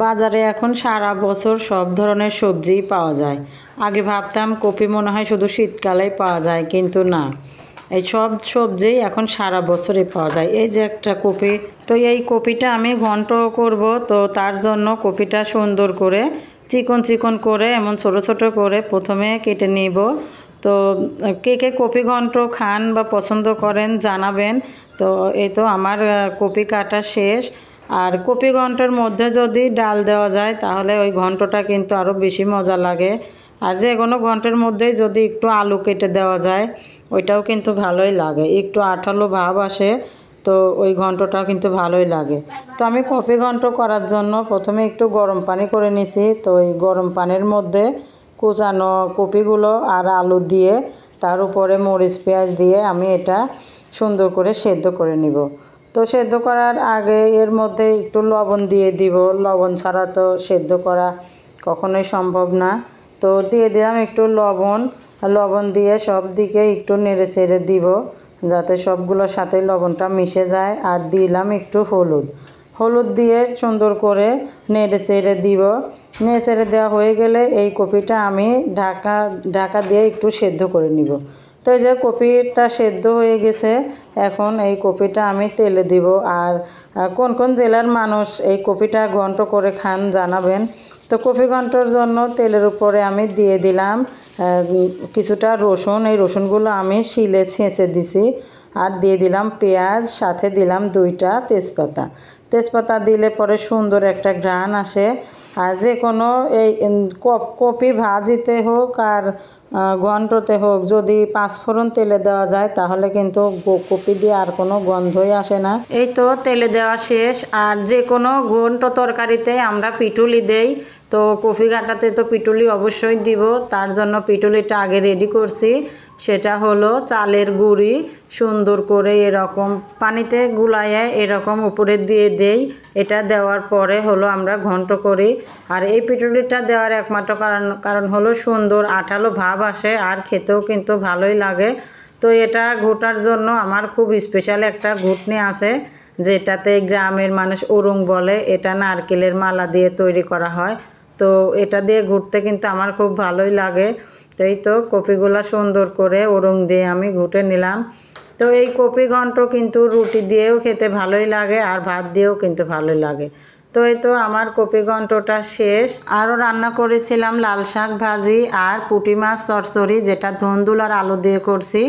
বাজারে এখন সারা বছর সব ধরনের সবজিই পাওয়া যায়। আগে ভাবতাম কপি মনে হয় শুধু শীতকালেই পাওয়া যায়, কিন্তু না, এই সব সবজি এখন সারা বছরই পাওয়া যায়। এই যে একটা কপি, তো এই কপিটা আমি ঘন্ট করব, তো তার জন্য কপিটা সুন্দর করে চিকন চিকন করে এমন ছোট ছোট করে প্রথমে কেটে নিব। তো কে কে কপি ঘন্ট খান বা পছন্দ করেন জানাবেন। তো এই তো আমার কপি কাটা শেষ। আর কপি ঘন্টের মধ্যে যদি ডাল দেওয়া যায় তাহলে ওই ঘন্টটা কিন্তু আরও বেশি মজা লাগে। আর যে কোনো ঘন্টের মধ্যেই যদি একটু আলু কেটে দেওয়া যায় ওইটাও কিন্তু ভালোই লাগে, একটু আঠালো ভাব আসে, তো ওই ঘন্টটাও কিন্তু ভালোই লাগে। তো আমি কপি ঘন্ট করার জন্য প্রথমে একটু গরম পানি করে নিছি। তো এই গরম পানির মধ্যে কুচানো কপিগুলো আর আলু দিয়ে তার উপরে মরিচ পেঁয়াজ দিয়ে আমি এটা সুন্দর করে সেদ্ধ করে নিব। তো সেদ্ধ করার আগে এর মধ্যে একটু লবণ দিয়ে দিব, লবণ ছাড়া তো সেদ্ধ করা কখনোই সম্ভব না। তো দিয়ে দিলাম একটু লবণ, লবণ দিয়ে সব দিকে একটু নেড়ে চেড়ে দিব যাতে সবগুলোর সাথে লবণটা মিশে যায়। আর দিলাম একটু হলুদ, হলুদ দিয়ে সুন্দর করে নেড়ে চেড়ে দিব। নেড়ে চেড়ে দেওয়া হয়ে গেলে এই কপিটা আমি ঢাকা দিয়ে একটু সেদ্ধ করে নিব। তো এই যে কপিটা সেদ্ধ হয়ে গেছে, এখন এই কপিটা আমি তেলে দিব। আর কোন কোন জেলার মানুষ এই কপিটা ঘন্ট করে খান জানাবেন। তো কপি ঘন্টর জন্য তেলের উপরে আমি দিয়ে দিলাম কিছুটা রসুন, এই রসুনগুলো আমি শিলে ছেঁচে দিছি। আর দিয়ে দিলাম পেঁয়াজ, সাথে দিলাম 2টা তেজপাতা। তেজপাতা দিলে পরে সুন্দর একটা ঘ্রাণ আসে। আর যে কোনো এই কপি ভাজিতে হোক আর ঘন্টতে হোক যদি 5 ফোড়ন তেলে দেওয়া যায় তাহলে কিন্তু কপি দিয়ে আর কোনো গন্ধই আসে না। এই তো তেলে দেওয়া শেষ। আর যে কোনো ঘন্ট তরকারিতে আমরা পিটুলি দেই, তো কপি ঘাটাতে তো পিটুলি অবশ্যই দিব। তার জন্য পিটুলিটা আগে রেডি করছি, সেটা হলো চালের গুঁড়ি সুন্দর করে এরকম পানিতে গুলাইয়ে এরকম উপরে দিয়ে দেই। এটা দেওয়ার পরে হলো আমরা ঘন্ট করি। আর এই পিটুলিটা দেওয়ার একমাত্র কারণ হলো সুন্দর আঠালো ভাব আসে আর খেতেও কিন্তু ভালোই লাগে। তো এটা ঘোটার জন্য আমার খুব স্পেশাল একটা ঘুটনি আছে যেটাতে গ্রামের মানুষ উরুং বলে, এটা নারকেলের মালা দিয়ে তৈরি করা হয়। তো এটা দিয়ে ঘুরতে কিন্তু আমার খুব ভালোই লাগে। তো এই তো কপিগুলা সুন্দর করে উরুং দিয়ে আমি ঘুটে নিলাম। তো এই কপি ঘন্ট কিন্তু রুটি দিয়েও খেতে ভালোই লাগে আর ভাত দিয়েও কিন্তু ভালোই লাগে। তো এই তো আমার কপি ঘন্টটা শেষ। আরও রান্না করেছিলাম লাল শাক ভাজি আর পুঁটি মাছ চচ্চড়ি, যেটা ধুন্দুল আর আলু দিয়ে করছি।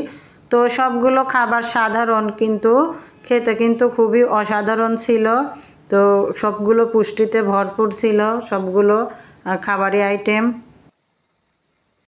তো সবগুলো খাবার সাধারণ কিন্তু খেতে কিন্তু খুবই অসাধারণ ছিল। তো সবগুলো পুষ্টিতে ভরপুর ছিল সবগুলো খাবারই আইটেম।